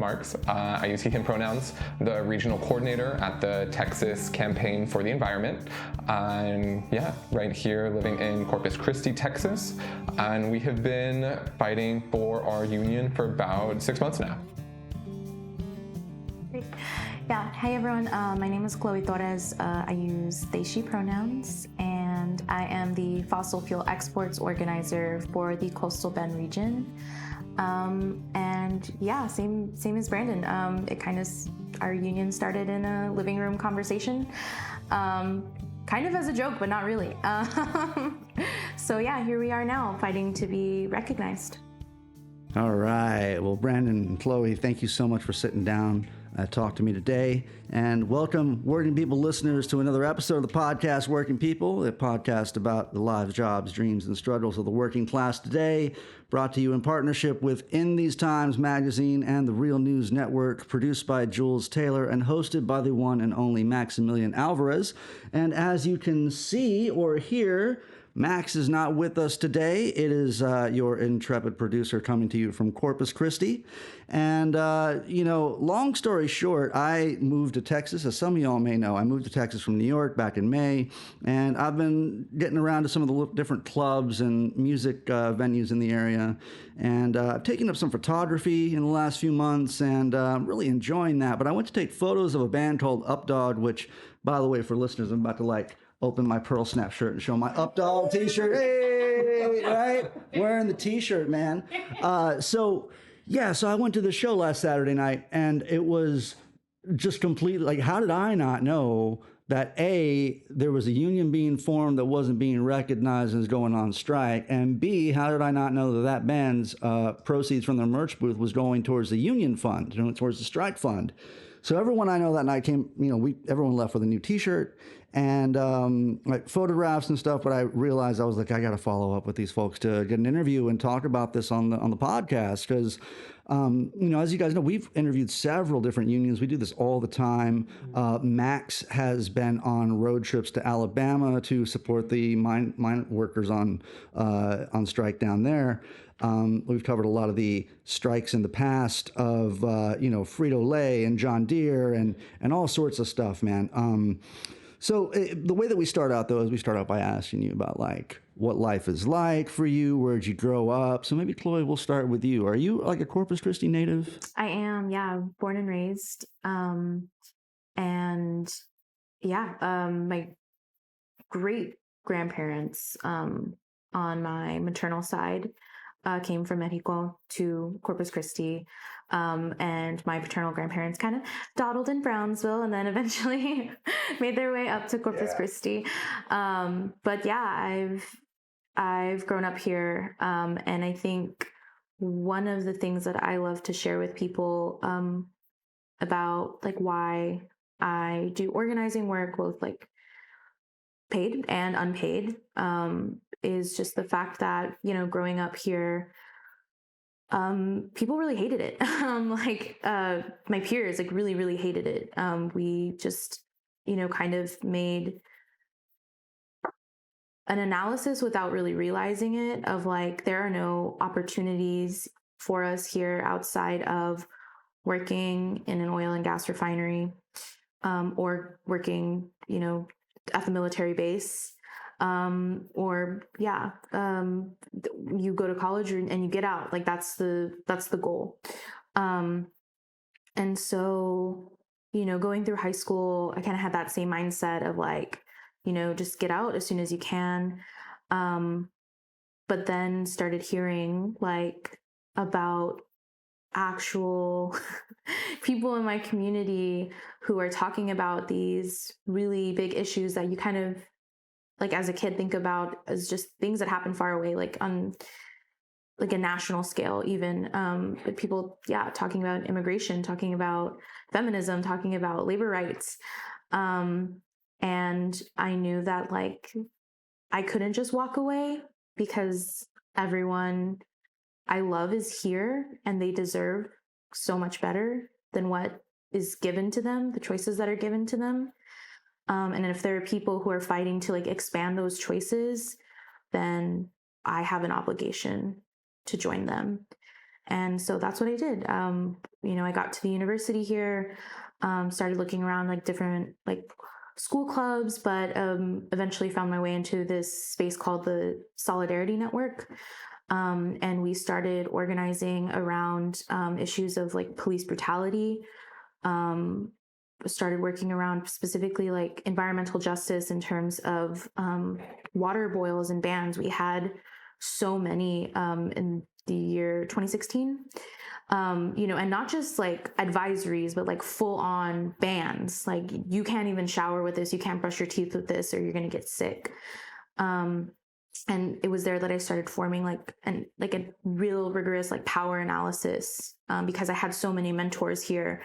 Marks. I use he, him pronouns, the regional coordinator at the Texas Campaign for the Environment. And yeah, right here living in Corpus Christi, Texas. And we have been fighting for our union for about 6 months now. Great. Yeah, hey everyone, my name is Torres. I use they, she pronouns, and I am the fossil fuel exports organizer for the Coastal Bend region. And yeah, same as Brandon. Our union started in a living room conversation, kind of as a joke, but not really. So yeah, here we are now, fighting to be recognized. All right. Well, Brandon and Chloe, thank you so much for sitting down. Talk to me today, and welcome Working People listeners to another episode of the podcast Working People, a podcast about the lives, jobs, dreams, and struggles of the working class today, brought to you in partnership with In These Times magazine and the Real News Network, produced by Jules Taylor and hosted by the one and only Maximilian Alvarez. And as you can see or hear, Max is not with us today. It is your intrepid producer coming to you from Corpus Christi. And, long story short, I moved to Texas. As some of y'all may know, I moved to Texas from New York back in May. And I've been getting around to some of the different clubs and music venues in the area. And I've taken up some photography in the last few months, and I'm really enjoying that. But I went to take photos of a band called Updog, which, by the way, for listeners, I'm about to open my Pearl Snap shirt and show my Updog t-shirt. Hey, right? Wearing the t-shirt, man. So I went to the show last Saturday night, and it was just completely how did I not know that A, there was a union being formed that wasn't being recognized and is going on strike, and B, how did I not know that band's proceeds from their merch booth was going towards the union fund, towards the strike fund. So everyone I know that night came, everyone left with a new t-shirt and photographs and stuff. But I realized I was I got to follow up with these folks to get an interview and talk about this on the podcast. Because, as you guys know, we've interviewed several different unions. We do this all the time. Max has been on road trips to Alabama to support the mine workers on strike down there. We've covered a lot of the strikes in the past of, Frito-Lay and John Deere and all sorts of stuff, man. So the way that we start out, though, is we start out by asking you about, what life is like for you. Where'd you grow up? So maybe, Chloe, we'll start with you. Are you, a Corpus Christi native? I am, yeah. Born and raised. My great-grandparents on my maternal side came from Mexico to Corpus Christi, and my paternal grandparents kind of dawdled in Brownsville and then eventually made their way up to Corpus Christi. But yeah, I've grown up here, and I think one of the things that I love to share with people about why I do organizing work, both paid and unpaid, is just the fact that, growing up here, people really hated it. My peers, really, really hated it. We just, kind of made an analysis without really realizing it of there are no opportunities for us here outside of working in an oil and gas refinery, or working, at the military base. You go to college and you get out. That's the goal. And so, going through high school, I kind of had that same mindset of just get out as soon as you can. But then started hearing about actual people in my community who are talking about these really big issues that you kind of as a kid think about as just things that happen far away, on a national scale even. But people, talking about immigration, talking about feminism, talking about labor rights. And I knew that I couldn't just walk away because everyone I love is here and they deserve so much better than what is given to them, the choices that are given to them. And if there are people who are fighting to expand those choices, then I have an obligation to join them. And so that's what I did. I got to the university here, started looking around like different like school clubs, but eventually found my way into this space called the Solidarity Network. And we started organizing around issues of like police brutality. Started working around specifically like environmental justice in terms of water boils and bans. We had so many in the year 2016. And not just like advisories, but like full on bans. Like you can't even shower with this, you can't brush your teeth with this, or you're gonna get sick. And it was there that I started forming like a real rigorous like power analysis because I had so many mentors here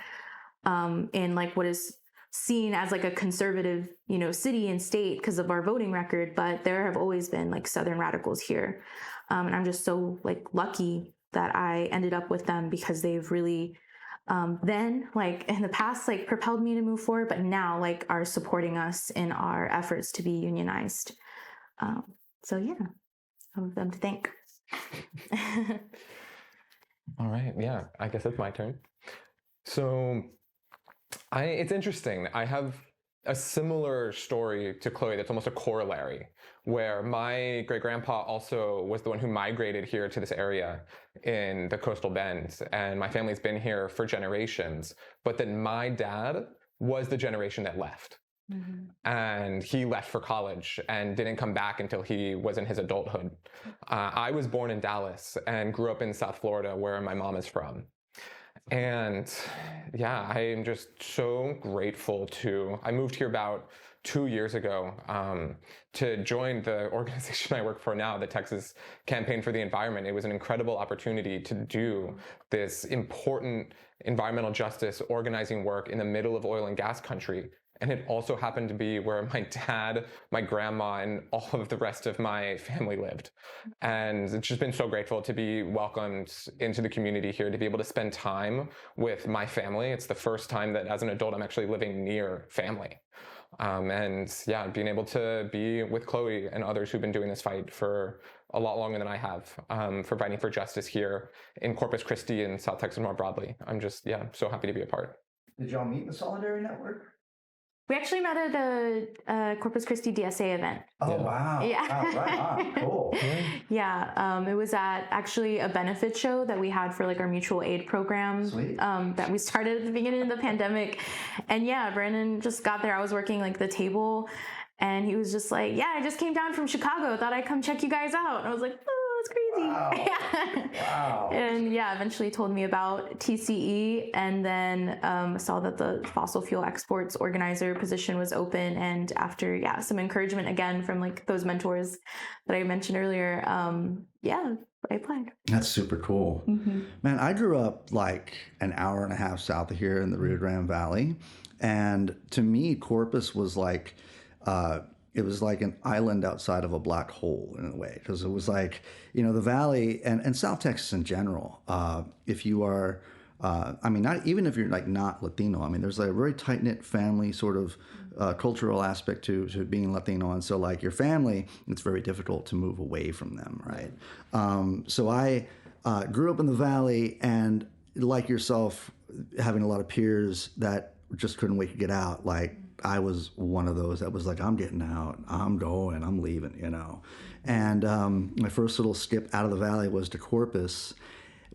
in like what is seen as like a conservative, city and state because of our voting record, but there have always been like Southern radicals here. And I'm just so like lucky that I ended up with them because they've really then like in the past like propelled me to move forward, but now like are supporting us in our efforts to be unionized. So yeah, I have them to thank. All right, yeah, I guess it's my turn. So it's interesting. I have a similar story to Chloe that's almost a corollary, where my great-grandpa also was the one who migrated here to this area in the coastal bend, and my family's been here for generations, but then my dad was the generation that left. Mm-hmm. And he left for college and didn't come back until he was in his adulthood. I was born in Dallas and grew up in South Florida, where my mom is from. And yeah, I am just so grateful I moved here about 2 years ago to join the organization I work for now, the Texas Campaign for the Environment. It was an incredible opportunity to do this important environmental justice organizing work in the middle of oil and gas country. And it also happened to be where my dad, my grandma, and all of the rest of my family lived. And it's just been so grateful to be welcomed into the community here, to be able to spend time with my family. It's the first time that as an adult, I'm actually living near family. And yeah, being able to be with Chloe and others who've been doing this fight for a lot longer than I have, for fighting for justice here in Corpus Christi and South Texas more broadly. I'm just, so happy to be a part. Did y'all meet in the Solidarity Network? We actually met at a Corpus Christi DSA event. Oh, wow. Yeah. Wow, right on. Cool. Yeah. It was at actually a benefit show that we had for like our mutual aid program. Sweet. That we started at the beginning of the pandemic. And yeah, Brandon just got there. I was working like the table and he was just like, yeah, I just came down from Chicago. Thought I'd come check you guys out. And I was like, oh, that's crazy. Wow. Yeah. Wow. And yeah, eventually told me about TCE and then saw that the fossil fuel exports organizer position was open. And after, some encouragement again from like those mentors that I mentioned earlier, I applied. That's super cool. Mm-hmm. Man, I grew up like an hour and a half south of here in the Rio Grande Valley. And to me, Corpus was like, it was like an island outside of a black hole in a way, because it was like, the valley and South Texas in general, if you are, not even if you're like not Latino, there's like a very tight knit family sort of cultural aspect to being Latino. And so like your family, it's very difficult to move away from them. Right. So I grew up in the valley and like yourself, having a lot of peers that just couldn't wait to get out. Like, I was one of those that was like, I'm getting out, I'm going, I'm leaving, And my first little skip out of the valley was to Corpus.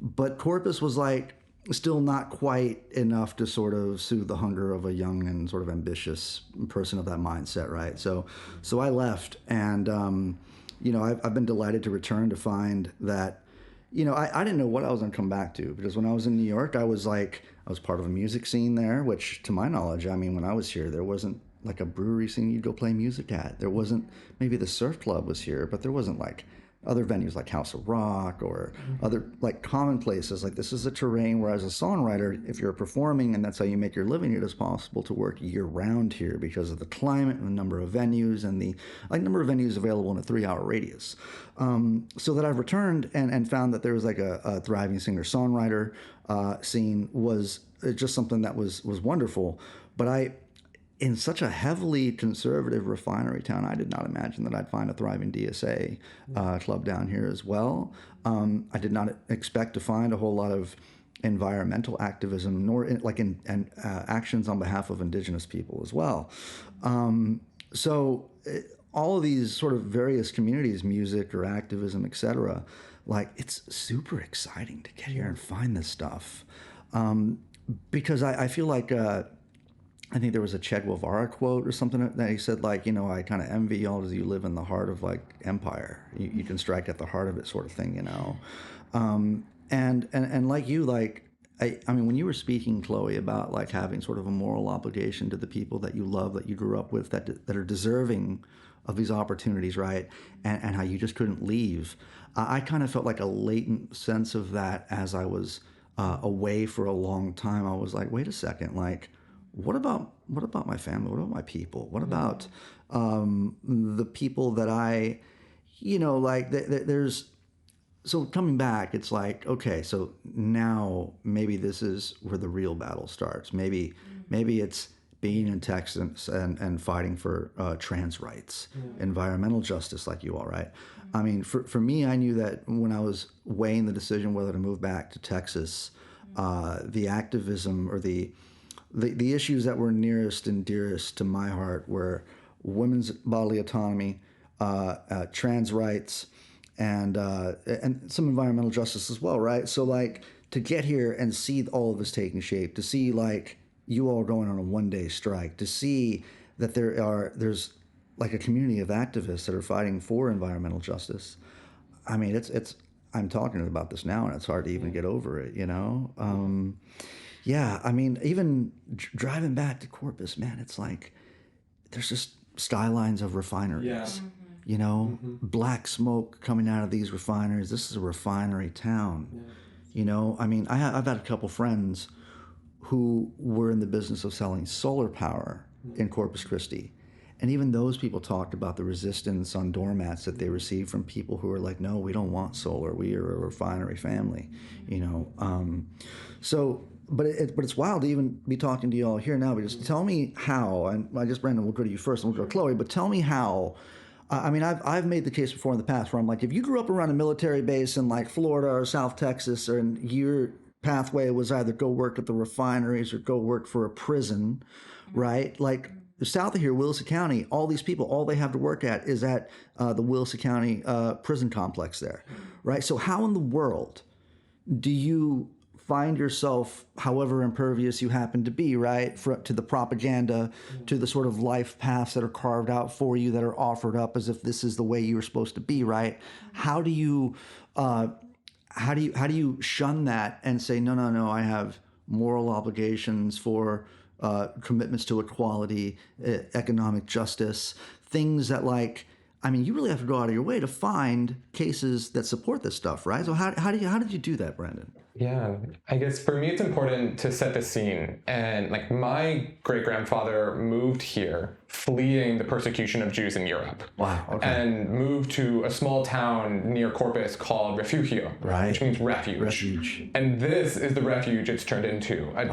But Corpus was like still not quite enough to sort of soothe the hunger of a young and sort of ambitious person of that mindset, right? So I left, and I've been delighted to return to find that, I didn't know what I was going to come back to, because when I was in New York, I was part of a music scene there, which to my knowledge, when I was here, there wasn't like a brewery scene you'd go play music at. There wasn't, maybe the surf club was here, but there wasn't like other venues like House of Rock or other like common places. Like, this is a terrain where, as a songwriter, if you're performing and that's how you make your living, it is possible to work year round here because of the climate and the number of venues and the number of venues available in a 3-hour radius. So that I've returned and found that there was like a thriving singer-songwriter scene was just something that was wonderful. But in such a heavily conservative refinery town, I did not imagine that I'd find a thriving DSA club down here as well. I did not expect to find a whole lot of environmental activism, nor actions on behalf of indigenous people as well. All of these sort of various communities, music or activism, etc., like it's super exciting to get here and find this stuff. Because I feel like, I think there was a Che Guevara quote or something that he said, like, you know, I kind of envy y'all as you live in the heart of like empire. You can strike at the heart of it, sort of thing, you know. And like you, like, I mean, when you were speaking, Chloe, about like having sort of a moral obligation to the people that you love, that you grew up with, that are deserving of these opportunities, right? And how you just couldn't leave. I kind of felt like a latent sense of that as I was away for a long time. I was like, wait a second, like, what about my family? What about my people? What about the people that I, you know, like there's, so coming back, it's like, okay, so now maybe this is where the real battle starts. Maybe it's being in Texas and fighting for trans rights, environmental justice, like you all, right? I mean, for me, I knew that when I was weighing the decision whether to move back to Texas, the activism or the issues that were nearest and dearest to my heart were women's bodily autonomy, trans rights, and some environmental justice as well, right? So like to get here and see all of this taking shape, to see like you all going on a one-day strike, to see that there's like a community of activists that are fighting for environmental justice. I mean, it's I'm talking about this now and it's hard to even get over it, you know? Yeah, I mean, even driving back to Corpus, man, it's like there's just skylines of refineries, you know, black smoke coming out of these refineries. This is a refinery town, you know? I mean, I've had a couple friends who were in the business of selling solar power in Corpus Christi. And even those people talked about the resistance on doormats that they received from people who were like, no, we don't want solar. We are a refinery family, you know? But it's wild to even be talking to you all here now, because tell me how, and I guess, Brandon, we'll go to you first and we'll go to Chloe, but tell me how. I mean, I've made the case before in the past where I'm like, if you grew up around a military base in like Florida or South Texas, and your pathway was either go work at the refineries or go work for a prison, right? Like south of here, Wilson County, all these people, all they have to work at is at the Wilson County prison complex there, right? So how in the world do you find yourself, however impervious you happen to be, right, to the propaganda, to the sort of life paths that are carved out for you, that are offered up as if this is the way you were supposed to be, right? How do you shun that and say, no, I have moral obligations for commitments to equality, economic justice, things that, like, I mean, you really have to go out of your way to find cases that support this stuff, right? So how did you do that, Brandon? Yeah, I guess for me it's important to set the scene. And like my great-grandfather moved here fleeing the persecution of Jews in Europe. Wow, okay. And moved to a small town near Corpus called Refugio, right, which means refuge. And this is the refuge it's turned into. A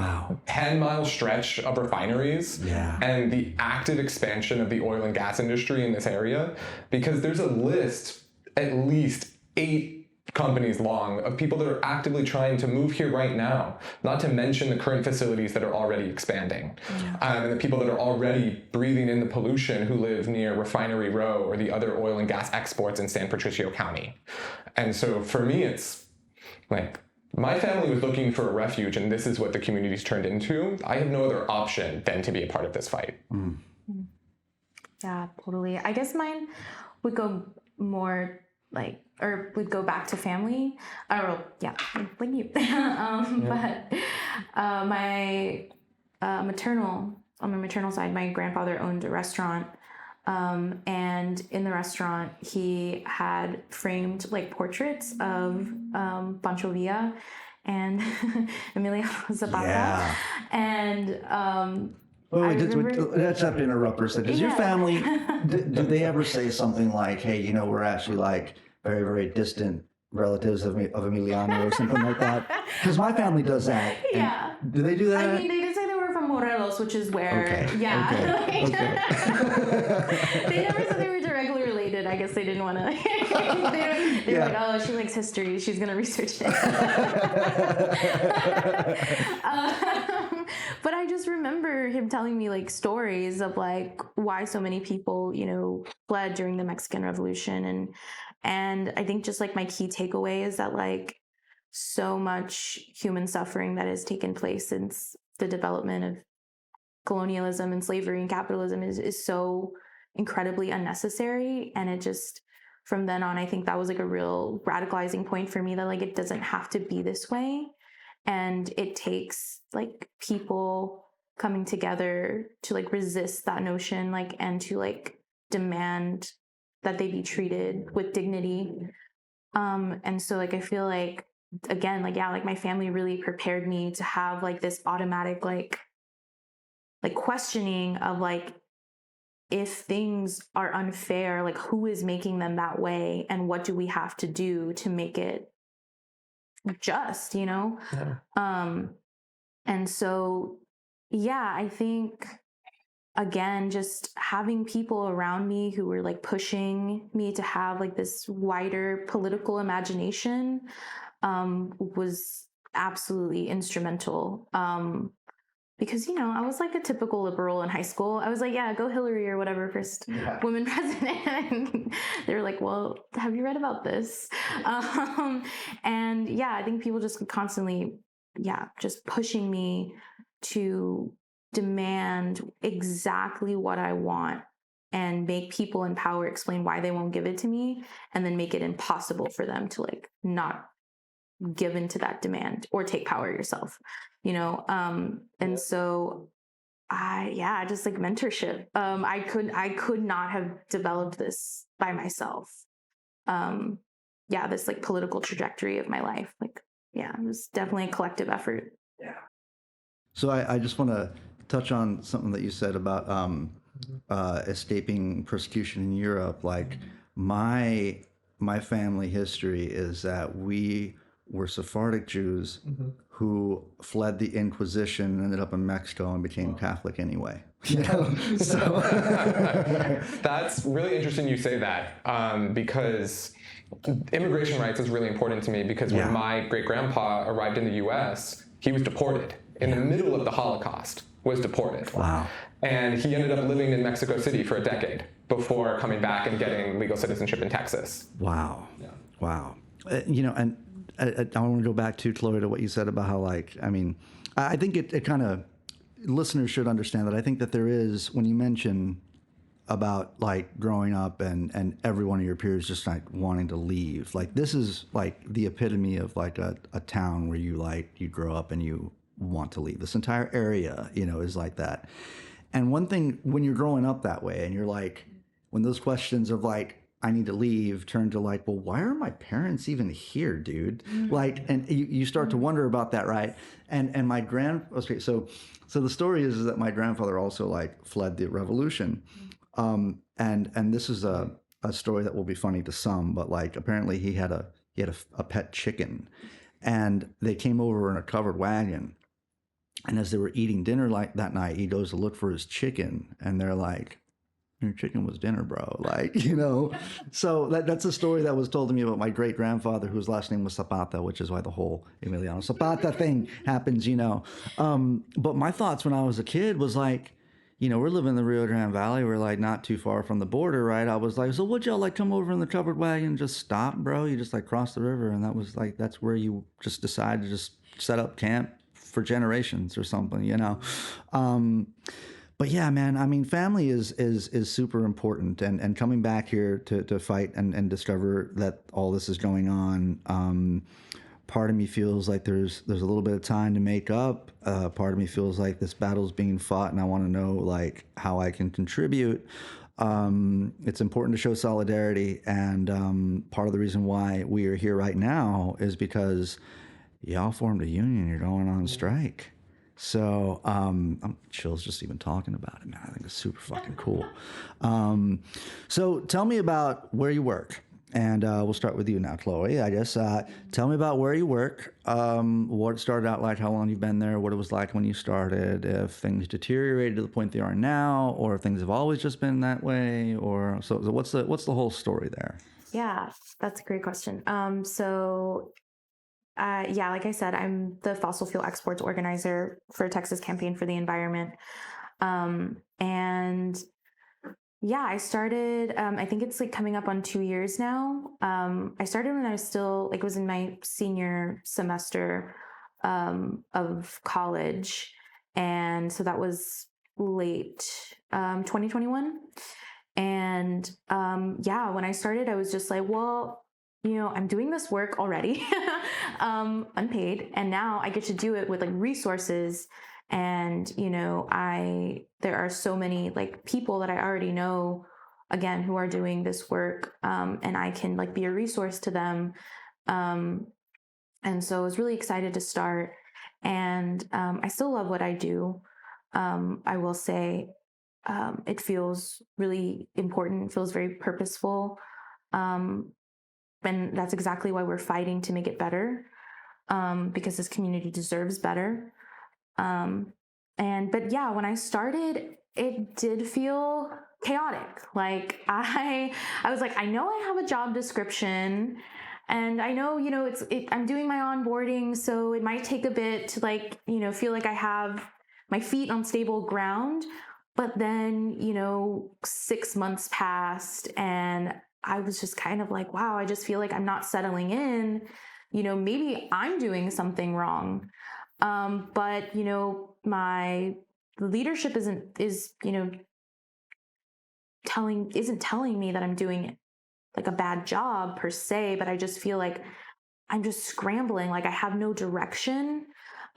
10-mile stretch of refineries and the active expansion of the oil and gas industry in this area, because there's a list, at least 8 companies long, of people that are actively trying to move here right now, not to mention the current facilities that are already expanding, and the people that are already breathing in the pollution who live near Refinery Row or the other oil and gas exports in San Patricio County. And so for me, it's like, my family was looking for a refuge, and this is what the community's turned into. I have no other option than to be a part of this fight. Yeah, totally. I guess mine would go more like, or would go back to family. Like you. But on my maternal side, my grandfather owned a restaurant. And in the restaurant, he had framed like portraits of Pancho Villa and Emiliano Zapata. And let's have to interrupt for a second. Does your family, did they ever say something like, hey, you know, we're actually like very, very distant relatives of Emiliano or something like that? Because my family does that. Yeah. Do they do that? I mean, they did say they were from Morelos, which is where, Okay. yeah. Okay. Okay. They never said they were directly related. I guess they didn't want to. They were like, oh, she likes history. She's going to research it. But I just remember him telling me like stories of like why so many people, you know, fled during the Mexican Revolution. And I think just like my key takeaway is that like so much human suffering that has taken place since the development of colonialism and slavery and capitalism is so incredibly unnecessary. And it just, from then on, I think that was like a real radicalizing point for me, that like it doesn't have to be this way. And it takes like people coming together to like resist that notion, like, and to like demand that they be treated with dignity. And so like I feel like, again, like, yeah, like my family really prepared me to have like this automatic like questioning of like, if things are unfair, like who is making them that way, and what do we have to do to make it just, you know? Yeah. And so, yeah, I think, again, just having people around me who were like pushing me to have like this wider political imagination was absolutely instrumental. Because, you know, I was like a typical liberal in high school. I was like, yeah, go Hillary or whatever, first woman president. And they were like, well, have you read about this? And yeah, I think people just constantly, just pushing me to demand exactly what I want and make people in power explain why they won't give it to me, and then make it impossible for them to like not give into that demand or take power yourself, you know? And so I just like mentorship. I could not have developed this by myself. This like political trajectory of my life. Like, yeah, it was definitely a collective effort. Yeah. So I just want to touch on something that you said about escaping persecution in Europe. Like my family history is that we were Sephardic Jews who fled the Inquisition, ended up in Mexico, and became Catholic anyway. You know? So That's really interesting you say that, because immigration rights is really important to me, because when my great-grandpa arrived in the U.S., he was deported in the middle of the Holocaust, was deported. Wow. And he ended up living in Mexico City for a decade before coming back and getting legal citizenship in Texas. Wow. Yeah. Wow. You know, and I want to go back to, Chloe, to what you said about how, like, I mean, I think it kind of, listeners should understand that I think that there is, when you mention about like growing up and every one of your peers just like wanting to leave, like this is like the epitome of like a town where you grow up and you want to leave. This entire area, you know, is like that. And one thing, when you're growing up that way and you're like, when those questions of like, I need to leave, turn to like, well, why are my parents even here, dude? Like, and you start to wonder about that, right? And my so the story is that my grandfather also like fled the revolution. And this is a story that will be funny to some, but like apparently he had a pet chicken, and they came over in a covered wagon. And as they were eating dinner like that night, he goes to look for his chicken, and they're like, your chicken was dinner, bro. Like, you know, so that's a story that was told to me about my great grandfather, whose last name was Zapata, which is why the whole Emiliano Zapata thing happens, you know. But my thoughts when I was a kid was like, you know, we're living in the Rio Grande Valley. We're like not too far from the border, right? I was like, so would y'all like come over in the covered wagon and just stop, bro? You just like cross the river. And that was like, that's where you just decide to just set up camp for generations or something, you know? But yeah, man, I mean, family is super important, and coming back here to fight and discover that all this is going on. Part of me feels like there's a little bit of time to make up. Part of me feels like this battle's being fought, and I want to know like how I can contribute. It's important to show solidarity, and part of the reason why we are here right now is because y'all formed a union. You're going on strike. So I'm chills just even talking about it, man. I think it's super fucking cool. So tell me about where you work. And we'll start with you now, Chloe. I guess tell me about where you work, what it started out like, how long you've been there, what it was like when you started, if things deteriorated to the point they are now, or if things have always just been that way, or so what's the whole story there? Yeah, that's a great question. Yeah, like I said, I'm the fossil fuel exports organizer for Texas Campaign for the Environment. And yeah, I started, I think it's like coming up on 2 years now. I started when I was still, like, was in my senior semester of college. And so that was late 2021. And yeah, when I started, I was just like, well, I'm doing this work already, unpaid, and now I get to do it with like resources. And there are so many like people that I already know, again, who are doing this work, and I can like be a resource to them. And so I was really excited to start, and I still love what I do. I will say, it feels really important, feels very purposeful. And that's exactly why we're fighting to make it better, because this community deserves better. But yeah, when I started, it did feel chaotic. Like I was like, I know I have a job description, and I know, I'm doing my onboarding, so it might take a bit to like, feel like I have my feet on stable ground. But then, 6 months passed, and I was just kind of like, wow, I just feel like I'm not settling in. Maybe I'm doing something wrong. But my leadership isn't telling me that I'm doing like a bad job per se, but I just feel like I'm just scrambling, like I have no direction.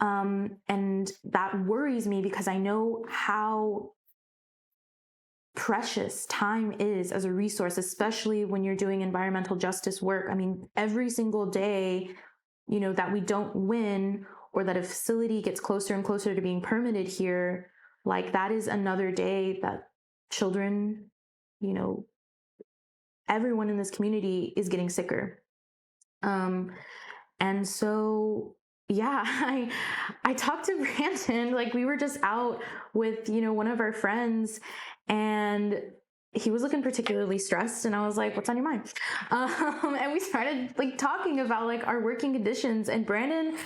And that worries me because I know how precious time is as a resource, especially when you're doing environmental justice work. I mean, every single day, that we don't win, or that a facility gets closer and closer to being permitted here, like that is another day that children, everyone in this community is getting sicker. And so, yeah, I talked to Brandon, like we were just out with, one of our friends, and he was looking particularly stressed, and I was like, what's on your mind? And we started like talking about like our working conditions, and Brandon,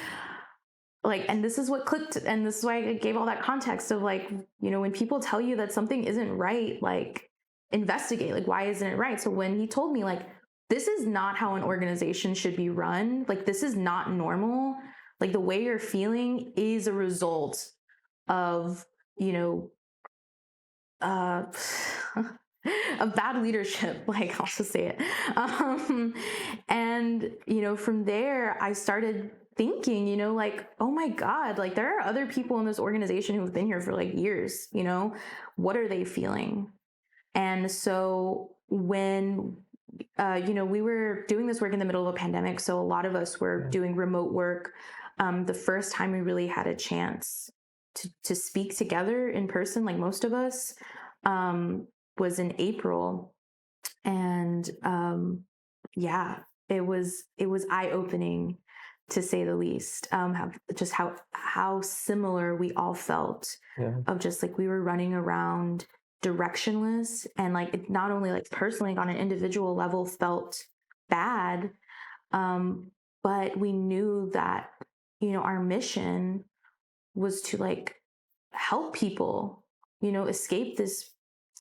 like, and this is what clicked, and this is why I gave all that context of like, when people tell you that something isn't right, like investigate, like, why isn't it right? So when he told me like, this is not how an organization should be run, like this is not normal, like the way you're feeling is a result of, of bad leadership, like I'll just say it. And, from there I started thinking, like, oh my God, like there are other people in this organization who've been here for like years, what are they feeling? And so when, we were doing this work in the middle of a pandemic, so a lot of us were doing remote work. The first time we really had a chance to speak together in person, like most of us, was in April. And yeah, it was eye-opening, to say the least. Just how similar we all felt. Yeah. Of just like we were running around directionless, and like it not only like personally on an individual level felt bad, but we knew that our mission was to like help people escape this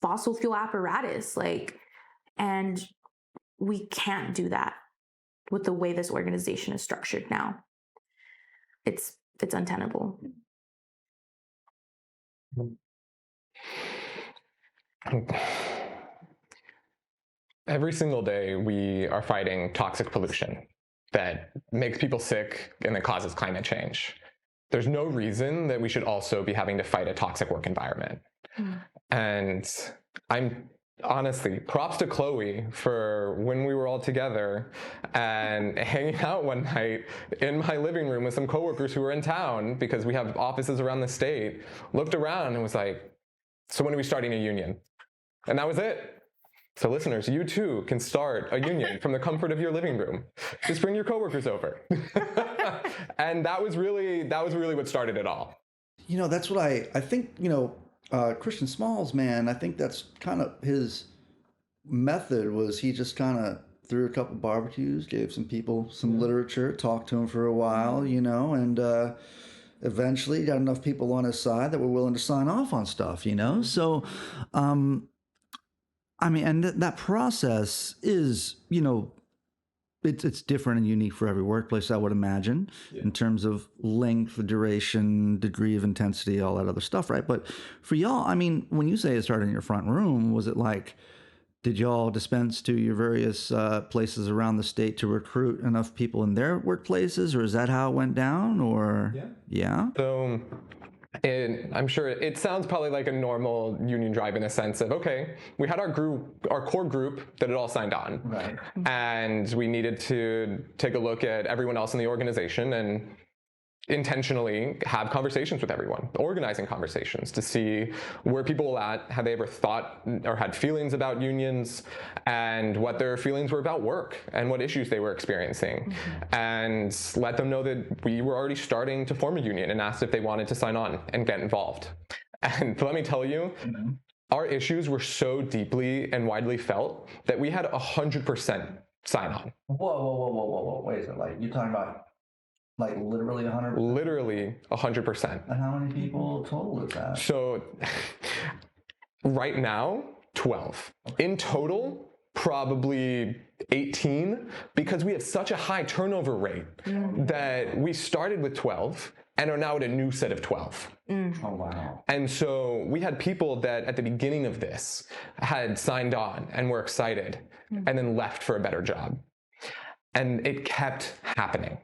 fossil fuel apparatus, like, and we can't do that with the way this organization is structured now. It's untenable. Every single day we are fighting toxic pollution that makes people sick and that causes climate change. There's no reason that we should also be having to fight a toxic work environment. And I'm honestly, props to Chloe for when we were all together and hanging out one night in my living room with some coworkers who were in town, because we have offices around the state, looked around and was like, so when are we starting a union? And that was it. So listeners, you too can start a union from the comfort of your living room. Just bring your coworkers over. And that was really what started it all. You know, that's what I think, you know, Christian Smalls, man, I think that's kind of his method. Was he just kind of threw a couple barbecues, gave some people some literature, talked to him for a while, you know, and eventually got enough people on his side that were willing to sign off on stuff, you know? So, I mean, and that process is, you know, it's different and unique for every workplace, I would imagine, in terms of length, duration, degree of intensity, all that other stuff, right? But for y'all, I mean, when you say it started in your front room, was it like, did y'all dispense to your various places around the state to recruit enough people in their workplaces, or is that how it went down? Or yeah. So I'm sure it sounds probably like a normal union drive in a sense of, okay, we had our core group that had all signed on, Right. and we needed to take a look at everyone else in the organization and intentionally have conversations with everyone, organizing conversations to see where people were at, have they ever thought or had feelings about unions, and what their feelings were about work and what issues they were experiencing, and let them know that we were already starting to form a union, and asked if they wanted to sign on and get involved. And let me tell you, our issues were so deeply and widely felt that we had 100% sign on. Whoa. Wait a second. Like, you're talking about like literally 100%? Literally 100%. And how many people total is that? So right now, 12. In total, probably 18, because we have such a high turnover rate that we started with 12 and are now at a new set of 12. Oh, wow. And so we had people that at the beginning of this had signed on and were excited and then left for a better job. And it kept happening.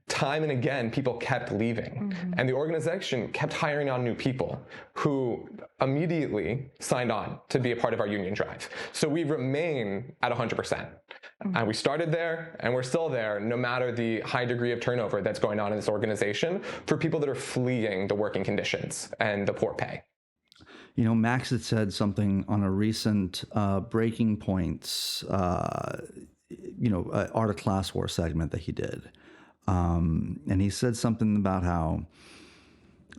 Time and again, people kept leaving. And the organization kept hiring on new people who immediately signed on to be a part of our union drive. So we remain at 100%. And we started there, and we're still there, no matter the high degree of turnover that's going on in this organization for people that are fleeing the working conditions and the poor pay. You know, Max had said something on a recent Breaking Points Art of Class War segment that he did. And he said something about how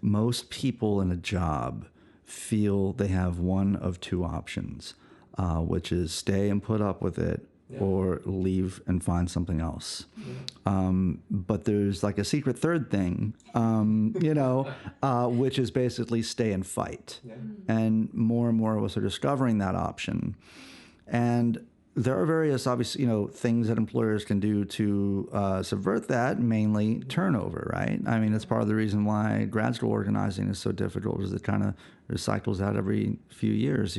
most people in a job feel they have one of two options, which is stay and put up with it, or leave and find something else. But there's like a secret third thing, which is basically stay and fight. And more of us are discovering that option. And there are various, obviously, things that employers can do to subvert that, mainly turnover, right? I mean, it's part of the reason why grad school organizing is so difficult, is it kind of recycles out every few years,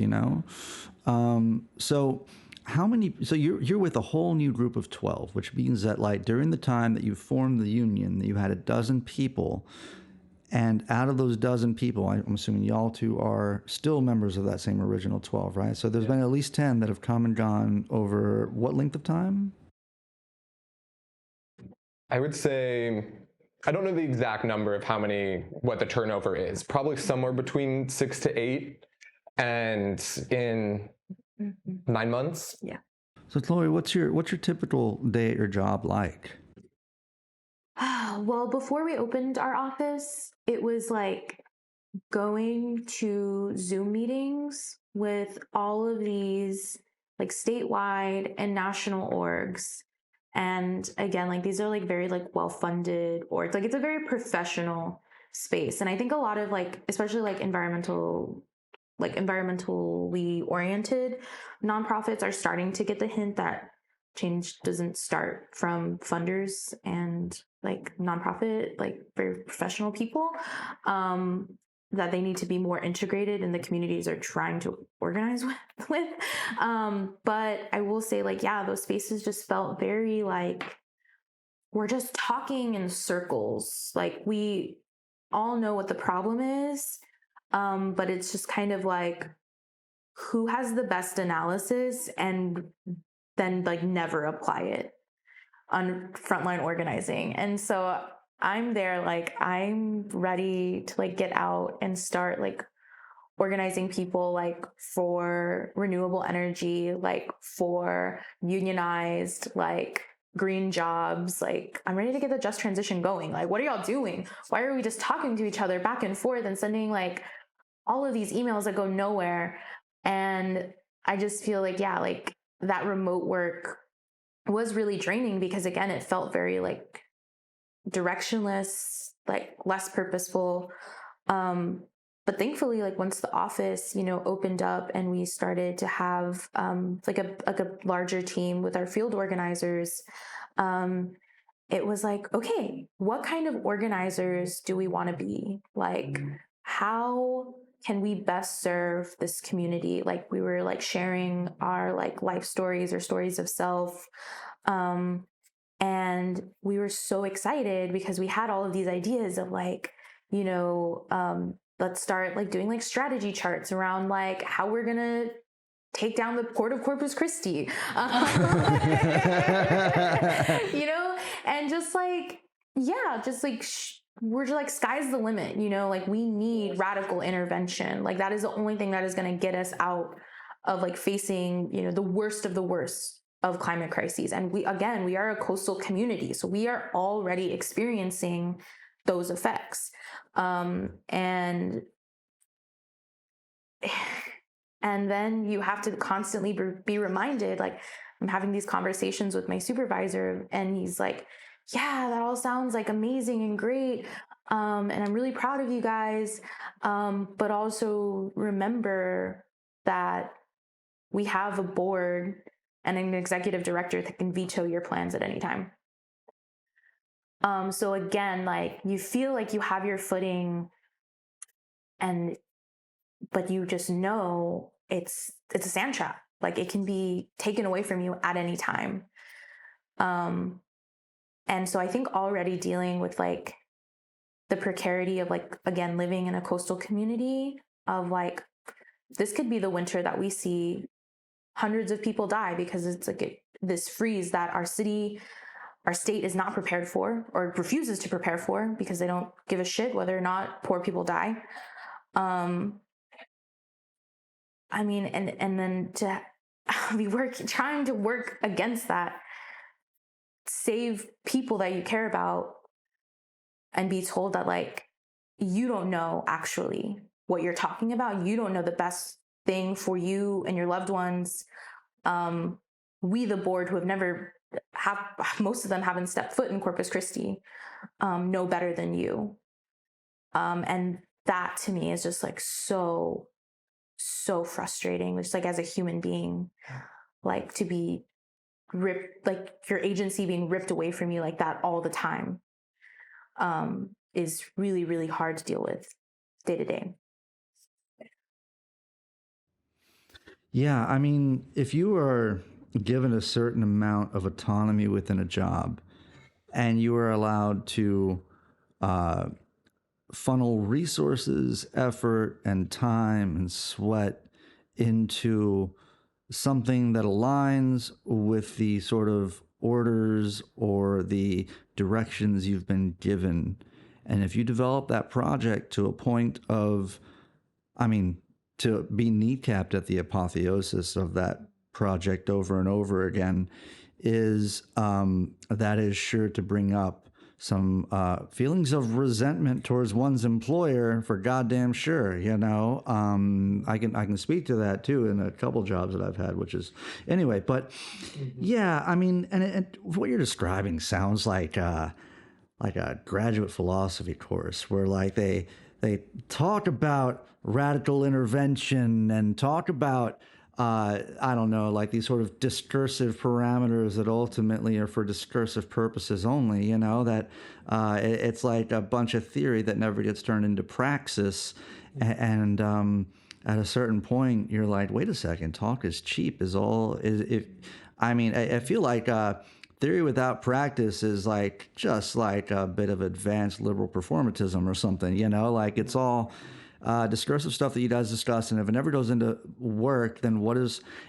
So you're with a whole new group of 12, which means that like during the time that you formed the union, you had a dozen people. And out of those dozen people, I'm assuming y'all two are still members of that same original 12, right? So there's been at least 10 that have come and gone over what length of time? I would say, I don't know the exact number of what the turnover is. Probably somewhere between 6 to 8, and in 9 months. Yeah. So Chloe, what's your typical day at your job like? Well, before we opened our office, it was like going to Zoom meetings with all of these like statewide and national orgs. And again, like these are like very like well-funded orgs. Like it's a very professional space. And I think a lot of like, especially like environmentally oriented nonprofits are starting to get the hint that change doesn't start from funders and like nonprofit, like very professional people, that they need to be more integrated in the communities they're trying to organize with. But I will say those spaces just felt very like we're just talking in circles. Like we all know what the problem is, but it's just kind of like who has the best analysis and then like never apply it on frontline organizing. And so I'm there, like I'm ready to like get out and start like organizing people like for renewable energy, like for unionized, like green jobs. Like, I'm ready to get the just transition going. Like, what are y'all doing? Why are we just talking to each other back and forth and sending like all of these emails that go nowhere? And I just feel like, yeah, like that remote work was really draining because, again, it felt very like directionless, like less purposeful. But thankfully, like once the office, opened up and we started to have like a larger team with our field organizers, it was like, okay, what kind of organizers do we want to be? Like, how can we best serve this community? Like, we were like sharing our like life stories or stories of self. And we were so excited because we had all of these ideas of like, let's start like doing like strategy charts around like how we're going to take down the port of Corpus Christi, and just like, yeah, just like, we're just like, sky's the limit, like we need radical intervention. Like that is the only thing that is going to get us out of like facing, the worst of the worst of climate crises. And we are a coastal community, so we are already experiencing those effects. And then you have to constantly be reminded, like I'm having these conversations with my supervisor and he's like, yeah, that all sounds like amazing and great. And I'm really proud of you guys. But also remember that we have a board and an executive director that can veto your plans at any time. So again, like you feel like you have your footing, but you just know it's a sand trap. Like it can be taken away from you at any time. And so I think already dealing with like the precarity of like, again, living in a coastal community of like, this could be the winter that we see hundreds of people die because it's like this freeze that our state is not prepared for or refuses to prepare for because they don't give a shit whether or not poor people die. I mean, and then to be trying to work against that, save people that you care about, and be told that like, you don't know actually what you're talking about. You don't know the best thing for you and your loved ones. We, the board, who most of them haven't stepped foot in Corpus Christi, know better than you. And that to me is just like so frustrating, just like as a human being, like to be ripped, like your agency being ripped away from you like that all the time, is really, really hard to deal with day to day. Yeah, I mean, if you are given a certain amount of autonomy within a job and you are allowed to funnel resources, effort, and time and sweat into something that aligns with the sort of orders or the directions you've been given. And if you develop that project to a point of, to be kneecapped at the apotheosis of that project over and over again, that is sure to bring up some feelings of resentment towards one's employer, for goddamn sure. I can speak to that too in a couple jobs that I've had, which is anyway. But yeah, I mean, and what you're describing sounds like a graduate philosophy course where like they talk about radical intervention and talk about like these sort of discursive parameters that ultimately are for discursive purposes only, that it's like a bunch of theory that never gets turned into praxis. And at a certain point, you're like, wait a second, talk is cheap I feel like theory without practice is like just like a bit of advanced liberal performatism or something, like it's all discursive stuff that you guys discuss, and if it never goes into work, then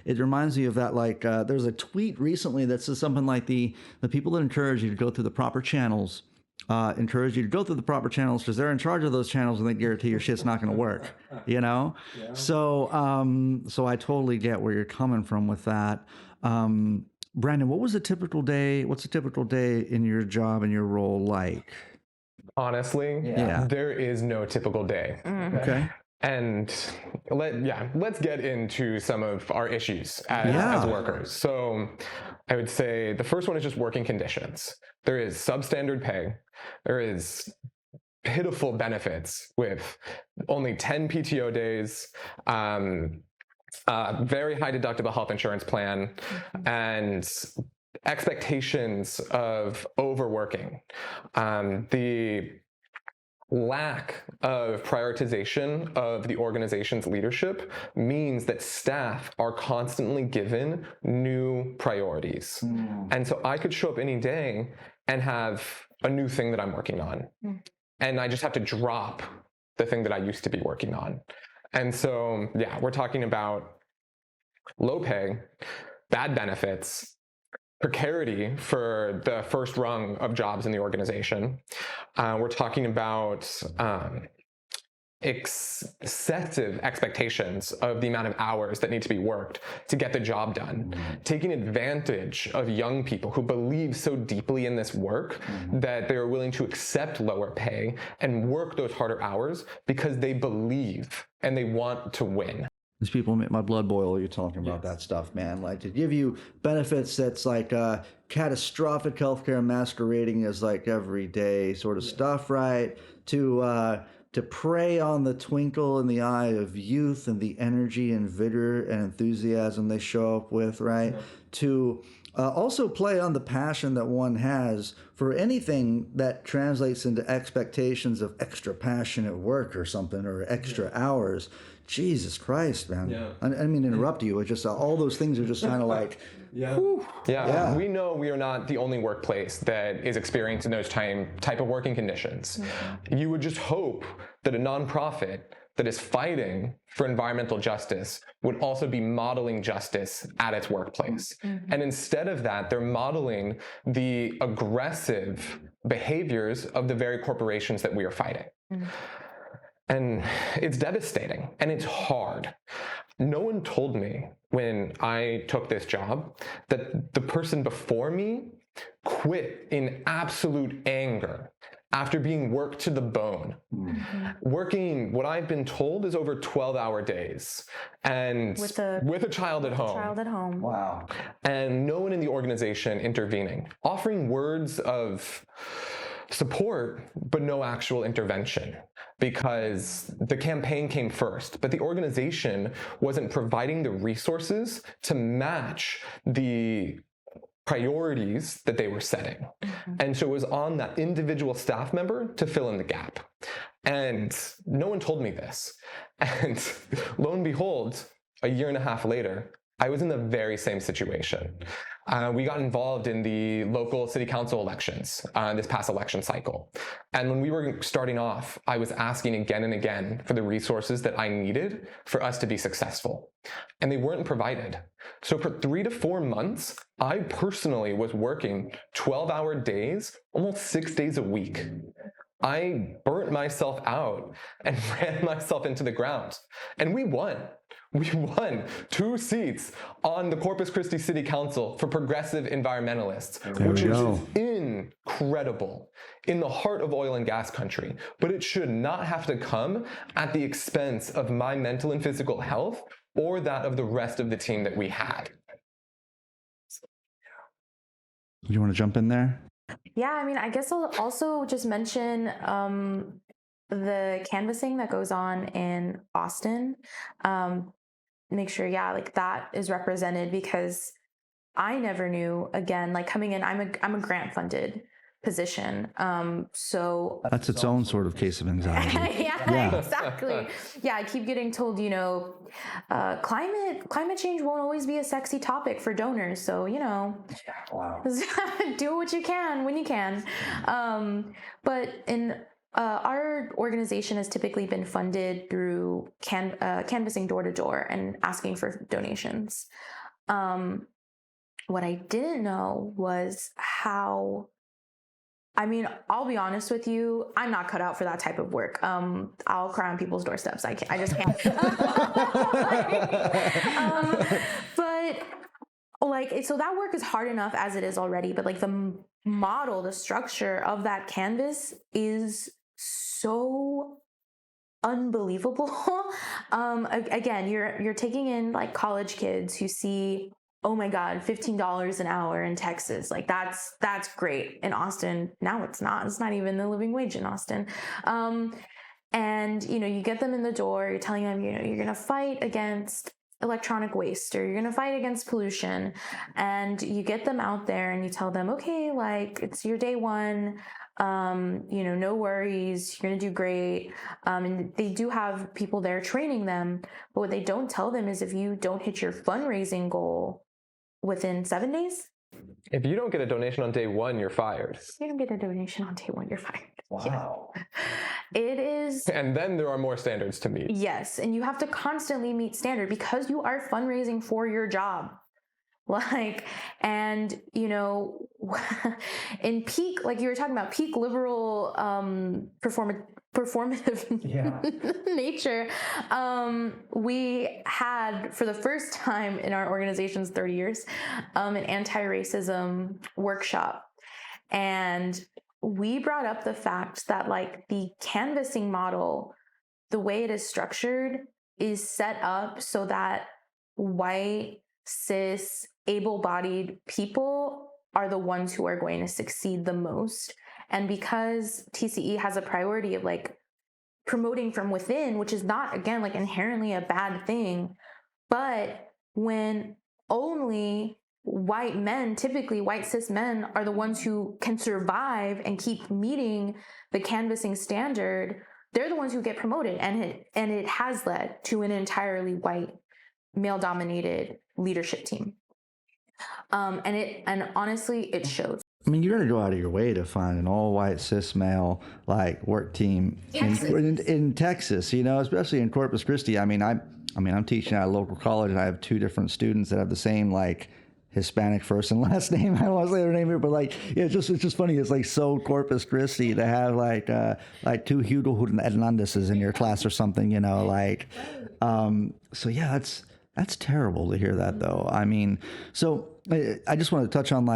it reminds me of that, like there's a tweet recently that says something like the people that encourage you to go through the proper channels encourage you to go through the proper channels because they're in charge of those channels and they guarantee your shit's not going to work, you know? Yeah. So I totally get where you're coming from with that. Brandon, what's a typical day in your job and your role like? Honestly, there is no typical day. Okay. And let's get into some of our issues as workers. So I would say the first one is just working conditions. There is substandard pay. There is pitiful benefits with only 10 PTO days, very high deductible health insurance plan, and expectations of overworking. The lack of prioritization of the organization's leadership means that staff are constantly given new priorities. And so I could show up any day and have a new thing that I'm working on. And I just have to drop the thing that I used to be working on. And so, we're talking about low pay, bad benefits, precarity for the first rung of jobs in the organization. We're talking about excessive expectations of the amount of hours that need to be worked to get the job done, taking advantage of young people who believe so deeply in this work that they're willing to accept lower pay and work those harder hours because they believe and they want to win. These people make my blood boil. You're talking about that stuff, man. Like to give you benefits that's like catastrophic healthcare masquerading as like everyday sort of stuff, right? To prey on the twinkle in the eye of youth and the energy and vigor and enthusiasm they show up with, right? Yeah. To also play on the passion that one has for anything that translates into expectations of extra passionate work or something, or extra hours. Jesus Christ, man. Yeah. I mean, interrupt you. It's just all those things are just kind of like, we know we are not the only workplace that is experiencing those type of working conditions. You would just hope that a nonprofit that is fighting for environmental justice would also be modeling justice at its workplace. And instead of that, they're modeling the aggressive behaviors of the very corporations that we are fighting. And it's devastating and it's hard. No one told me when I took this job that the person before me quit in absolute anger after being worked to the bone. Working, what I've been told, is over 12-hour days, and with a child at home. Wow. And no one in the organization intervening, offering words of support, but no actual intervention, because the campaign came first, but the organization wasn't providing the resources to match the priorities that they were setting. And so it was on that individual staff member to fill in the gap. And no one told me this. And lo and behold, a year and a half later, I was in the very same situation. We got involved in the local city council elections this past election cycle. And when we were starting off, I was asking again and again for the resources that I needed for us to be successful. And they weren't provided. So for 3 to 4 months, I personally was working 12-hour days, almost 6 days a week. I burnt myself out and ran myself into the ground. And we won. We won 2 seats on the Corpus Christi City Council for progressive environmentalists, which is incredible in the heart of oil and gas country. But it should not have to come at the expense of my mental and physical health or that of the rest of the team that we had. Do you want to jump in there? Yeah, I mean, I guess I'll also just mention the canvassing that goes on in Austin. Make sure, like that is represented, because I never knew, again, like coming in, I'm a grant funded position. So that's its own sort of case of anxiety. Yeah, exactly. Yeah, I keep getting told, climate change won't always be a sexy topic for donors. So, do what you can when you can. But in our organization has typically been funded through canvassing door to door and asking for donations. What I didn't know was how I mean, I'll be honest with you. I'm not cut out for that type of work. I'll cry on people's doorsteps. I just can't. But like, so that work is hard enough as it is already. But like model, the structure of that canvas is so unbelievable. Again, you're taking in like college kids who see, oh my God, $15 an hour in Texas. Like that's great. In Austin, now it's not. It's not even the living wage in Austin. And you get them in the door. You're telling them, you're going to fight against electronic waste, or you're going to fight against pollution, and you get them out there and you tell them, okay, like it's your day one. No worries, you're gonna do great. And they do have people there training them, but what they don't tell them is if you don't hit your fundraising goal within 7 days, if you don't get a donation on day one, you're fired. You don't get a donation on day one, you're fired. Wow. Yeah. It is. And then there are more standards to meet. Yes, and you have to constantly meet standard because you are fundraising for your job. Like, and in peak, like you were talking about, peak liberal performative nature, we had, for the first time in our organization's 30 years, an anti-racism workshop. And we brought up the fact that like the canvassing model, the way it is structured, is set up so that white, cis, able-bodied people are the ones who are going to succeed the most. And because TCE has a priority of like promoting from within, which is not, again, like inherently a bad thing, but when only white men, typically white cis men, are the ones who can survive and keep meeting the canvassing standard, they're the ones who get promoted. And it has led to an entirely white, male-dominated leadership team. And honestly, it shows. I mean, you're going to go out of your way to find an all-white cis male like work team in Texas, especially in Corpus Christi. I'm teaching at a local college, and I have two different students that have the same like Hispanic first and last name. I don't want to say their name here, but like, it's just funny. It's like so Corpus Christi to have like two Hugo Hernandezes in your class or something, So yeah, that's terrible to hear that though. I mean, so I just want to touch on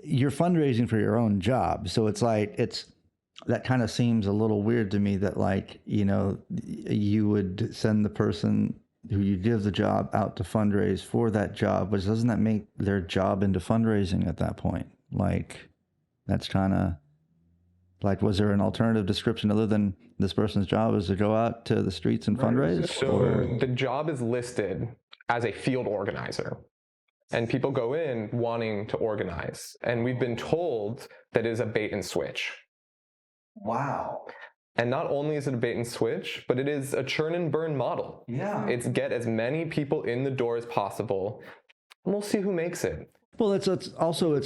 you're fundraising for your own job. So that kind of seems a little weird to me that like, you would send the person who you give the job out to fundraise for that job, but doesn't that make their job into fundraising at that point? Like, that's kind of like, was there an alternative description other than this person's job is to go out to the streets and fundraise? So the job is listed as a field organizer, and people go in wanting to organize. And we've been told that it is a bait and switch. Wow. And not only is it a bait and switch, but it is a churn and burn model. Yeah. It's get as many people in the door as possible, and we'll see who makes it. Well, it's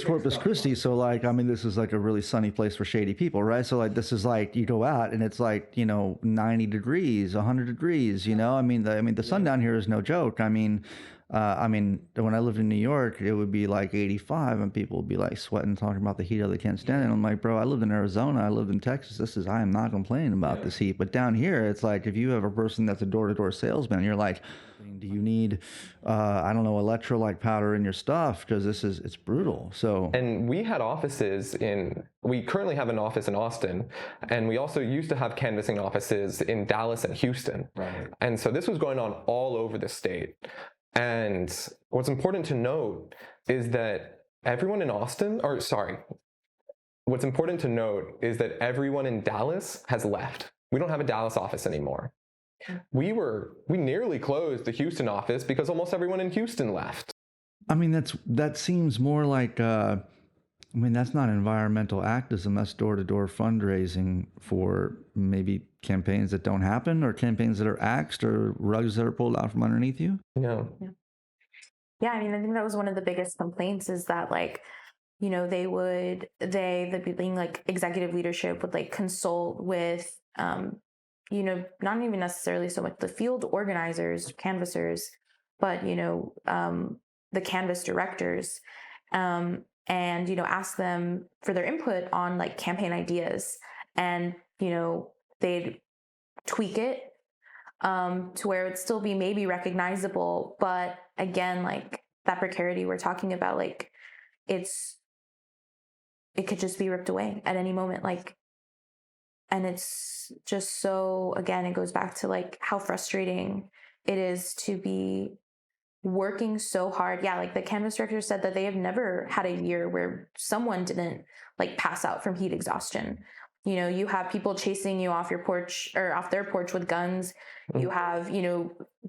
Corpus Christi, so like, this is like a really sunny place for shady people, right? So like, this is like, you go out and it's like, 90 degrees, 100 degrees, the sun down here is no joke. When I lived in New York, it would be like 85 and people would be like sweating, talking about the heat they can't stand it. And I'm like, bro, I lived in Arizona, I lived in Texas. I am not complaining about this heat. But down here, it's like, if you have a person that's a door-to-door salesman, you're like, do you need, electrolyte powder in your stuff? Because it's brutal. So. And we had we currently have an office in Austin, and we also used to have canvassing offices in Dallas and Houston. Right. And so this was going on all over the state. And what's important to note is that everyone in Dallas has left. We don't have a Dallas office anymore. We nearly closed the Houston office because almost everyone in Houston left. That seems more like, that's not environmental activism. That's door-to-door fundraising for maybe campaigns that don't happen, or campaigns that are axed, or rugs that are pulled out from underneath you. Yeah. Yeah, I think that was one of the biggest complaints, is that like, the being like executive leadership would like consult with, not even necessarily so much the field organizers, canvassers, but, the canvas directors. and, ask them for their input on like campaign ideas, and, they'd tweak it to where it'd still be maybe recognizable. But again, like that precarity we're talking about, like it could just be ripped away at any moment. Like, and it's just so, again, it goes back to like how frustrating it is to be working so hard. Yeah, like the canvas director said that they have never had a year where someone didn't like pass out from heat exhaustion. You have people chasing you off your porch or off their porch with guns. You have,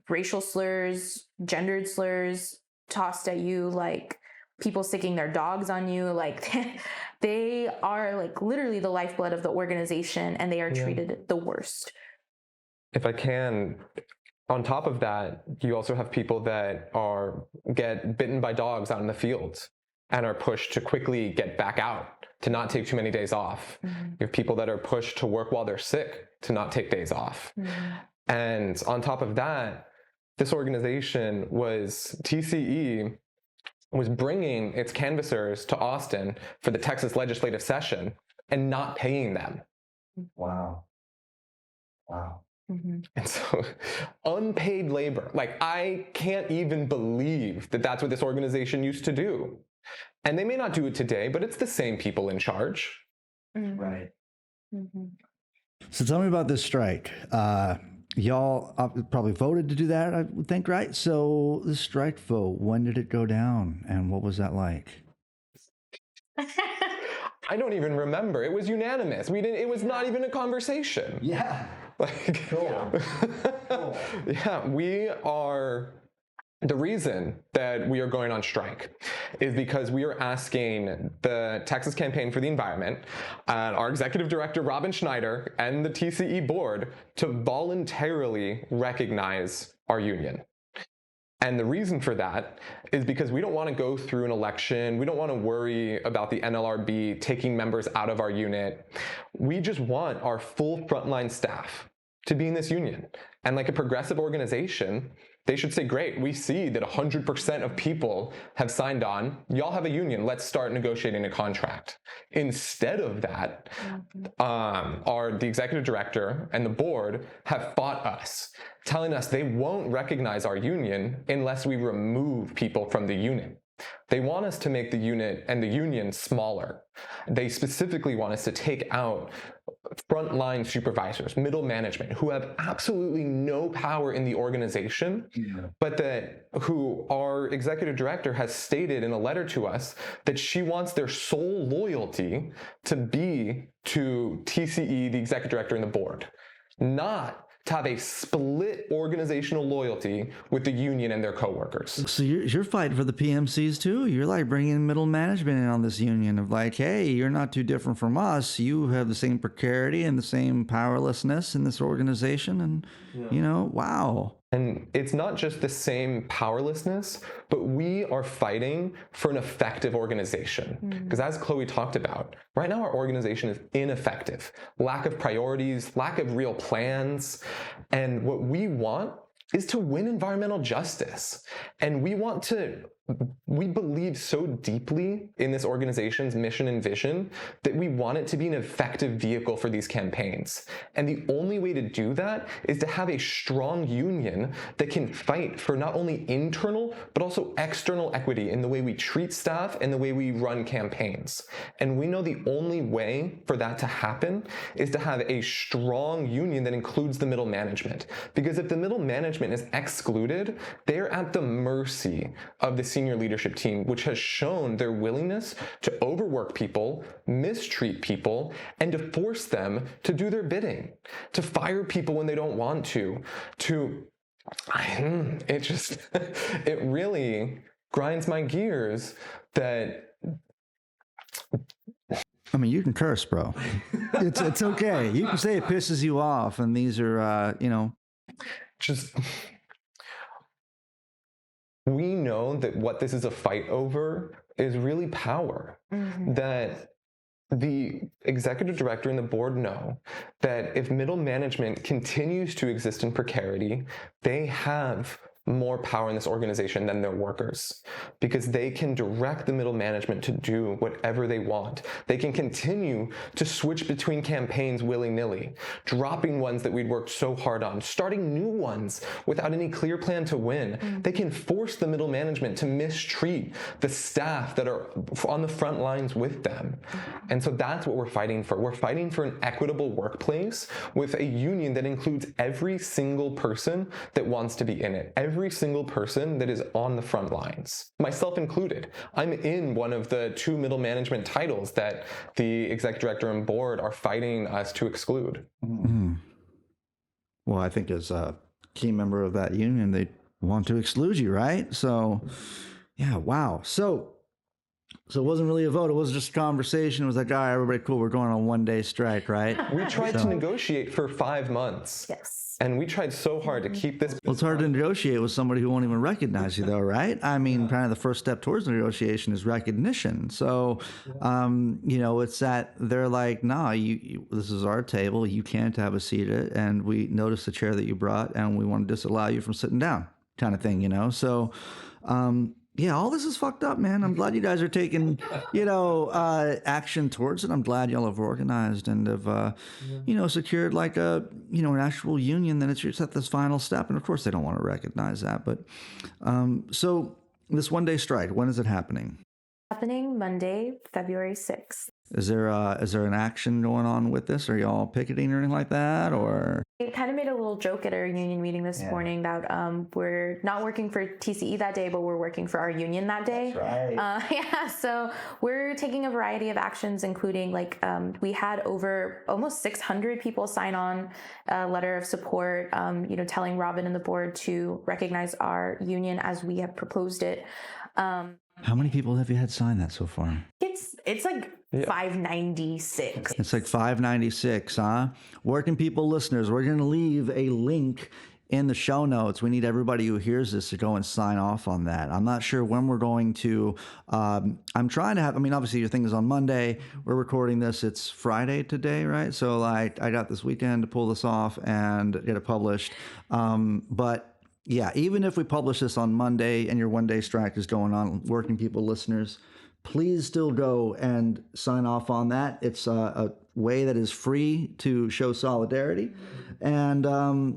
racial slurs, gendered slurs tossed at you, like people sticking their dogs on you. Like they are like literally the lifeblood of the organization, and they are treated the worst. If I can, on top of that, you also have people that get bitten by dogs out in the fields and are pushed to quickly get back out, to not take too many days off. Mm-hmm. You have people that are pushed to work while they're sick, to not take days off. Mm-hmm. And on top of that, this organization TCE was bringing its canvassers to Austin for the Texas legislative session and not paying them. Wow. Mm-hmm. And so unpaid labor, like I can't even believe that that's what this organization used to do. And they may not do it today, but it's the same people in charge. Mm-hmm. Right. Mm-hmm. So tell me about this strike. Y'all probably voted to do that, I would think, right? So the strike vote, when did it go down, and what was that like? I don't even remember. It was unanimous. It was not even a conversation. Yeah. Like, Cool. Yeah, the reason that we are going on strike is because we are asking the Texas Campaign for the Environment, our executive director, Robin Schneider, and the TCE board to voluntarily recognize our union. And the reason for that is because we don't want to go through an election. We don't want to worry about the NLRB taking members out of our unit. We just want our full frontline staff to be in this union. And like a progressive organization, they should say, great, we see that 100% of people have signed on. Y'all have a union. Let's start negotiating a contract. Instead of that, the executive director and the board have fought us, telling us they won't recognize our union unless we remove people from the unit. They want us to make the unit and the union smaller. They specifically want us to take out frontline supervisors, middle management, who have absolutely no power in the organization, but who our executive director has stated in a letter to us that she wants their sole loyalty to be to TCE, the executive director, and the board, not to have a split organizational loyalty with the union and their coworkers. So you're fighting for the PMCs too? You're like bringing middle management in on this union of like, hey, you're not too different from us. You have the same precarity and the same powerlessness in this organization. And, wow. And it's not just the same powerlessness, but we are fighting for an effective organization. Because as Chloe talked about, right now our organization is ineffective. Lack of priorities, lack of real plans. And what we want is to win environmental justice. And we believe so deeply in this organization's mission and vision that we want it to be an effective vehicle for these campaigns. And the only way to do that is to have a strong union that can fight for not only internal, but also external equity in the way we treat staff and the way we run campaigns. And we know the only way for that to happen is to have a strong union that includes the middle management. Because if the middle management is excluded, they're at the mercy of the senior leadership team, which has shown their willingness to overwork people, mistreat people, and to force them to do their bidding, to fire people when they don't want to it really grinds my gears that... I mean, you can curse, bro. It's okay. You can say it pisses you off, and these are, Just... We know that what this is a fight over is really power. That the executive director and the board know that if middle management continues to exist in precarity, they have more power in this organization than their workers, because they can direct the middle management to do whatever they want. They can continue to switch between campaigns willy-nilly, dropping ones that we'd worked so hard on, starting new ones without any clear plan to win. They can force the middle management to mistreat the staff that are on the front lines with them. And so that's what we're fighting for. We're fighting for an equitable workplace with a union that includes every single person that wants to be in it, every single person that is on the front lines, myself included. I'm in one of the 2 middle management titles that the executive director and board are fighting us to exclude. Mm-hmm. Well, I think as a key member of that union, they want to exclude you, right? So, yeah, wow. So it wasn't really a vote. It was just a conversation. It was like, all right, everybody, cool. We're going on 1-day strike, right? We tried to negotiate for 5 months. Yes. And we tried so hard to keep this. Well, it's hard to negotiate with somebody who won't even recognize you, though, right? I mean, kind of the first step towards negotiation is recognition. So, it's that they're like, nah, you this is our table. You can't have a seat at it. And we noticed the chair that you brought, and we want to disallow you from sitting down, kind of thing, So, yeah, all this is fucked up, man. I'm glad you guys are taking, action towards it. I'm glad y'all have organized and have, secured like an actual union. Then it's at this final step. And of course, they don't want to recognize that. But so this 1-day strike, when is it happening? Happening Monday, February 6th. Is there an action going on with this? Are y'all picketing or anything like that? Or We kind of made a little joke at our union meeting this morning that we're not working for TCE that day, but we're working for our union that day. That's right. So we're taking a variety of actions, including we had over almost 600 people sign on a letter of support, telling Robin and the board to recognize our union as we have proposed it. How many people have you had sign that so far? It's like 596. It's like 596, huh? Working people listeners, we're going to leave a link in the show notes. We need everybody who hears this to go and sign off on that. I'm not sure when we're going to, I'm trying to have, obviously your thing is on Monday. We're recording this. It's Friday today, right? So I got this weekend to pull this off and get it published. But yeah, even if we publish this on Monday and your 1-day strike is going on, working people listeners, please still go and sign off on that. It's a way that is free to show solidarity. And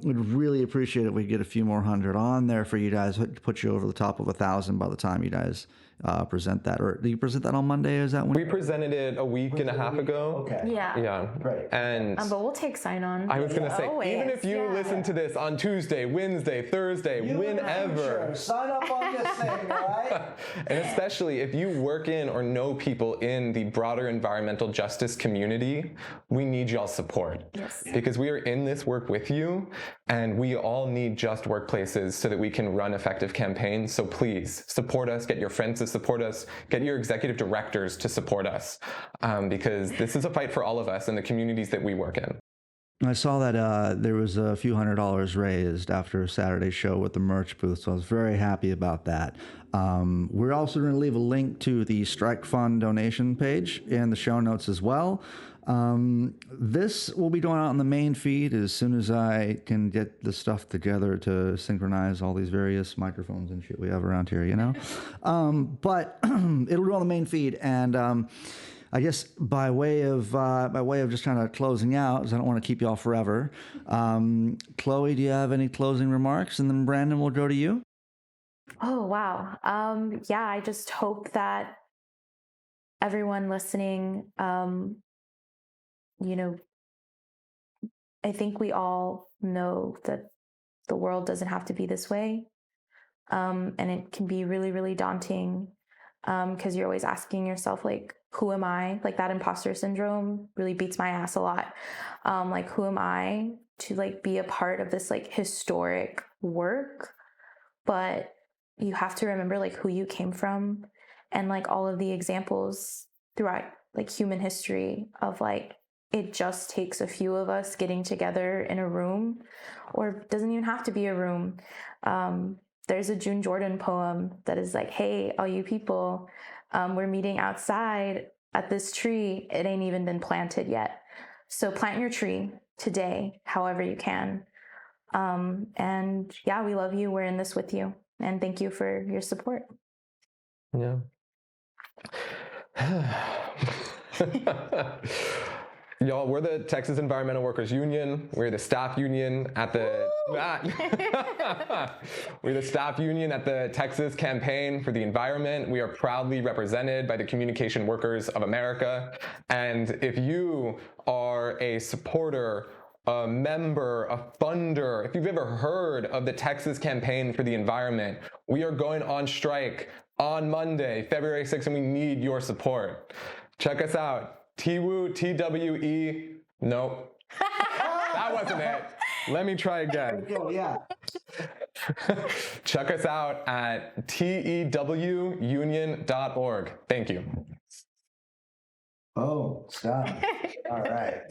we'd really appreciate it if we get a few more hundred on there for you guys, to put you over the top of 1,000 by the time you guys present that. Or do you present that on Monday? Is that when? We presented it a week and a half ago. Okay. Yeah. Great. And But we'll take sign on. I was going to say, Always. even if you listen to this on Tuesday, Wednesday, Thursday, whenever. Sign up on this thing, all right? And especially if you work in or know people in the broader environmental justice community, we need y'all's support. Yes. Because we are in this work with you, and we all need just workplaces so that we can run effective campaigns. So please support us, get your friends to support us, get your executive directors to support us, because this is a fight for all of us in the communities that we work in. I saw that there was a few $100 raised after Saturday's show with the merch booth, so I was very happy about that. We're also going to leave a link to the Strike Fund donation page in the show notes as well. This will be going out on the main feed as soon as I can get the stuff together to synchronize all these various microphones and shit we have around here, But it'll go on the main feed, and I guess by way of just kind of closing out, because I don't want to keep y'all forever. Chloe, do you have any closing remarks? And then Brandon, we'll go to you. Oh, wow. I just hope that everyone listening, I think we all know that the world doesn't have to be this way. And it can be really, really daunting, because you're always asking yourself, who am I? That imposter syndrome really beats my ass a lot. Who am I to be a part of this historic work? But you have to remember who you came from, and all of the examples throughout human history of it just takes a few of us getting together in a room, or it doesn't even have to be a room. There's a June Jordan poem that is hey, all you people, we're meeting outside at this tree. It ain't even been planted yet. So plant your tree today, however you can. And yeah, we love you. We're in this with you. And thank you for your support. Yeah. Y'all, we're the Texas Environmental Workers Union. We're the staff union at the we're the staff union at the Texas Campaign for the Environment. We are proudly represented by the Communication Workers of America. And if you are a supporter, a member, a funder, if you've ever heard of the Texas Campaign for the Environment, we are going on strike on Monday, February 6th, and we need your support. Check us out. TWE. Nope. That wasn't it. Let me try again. Yeah. Check us out at tewunion.org. Thank you. Oh, stop. All right.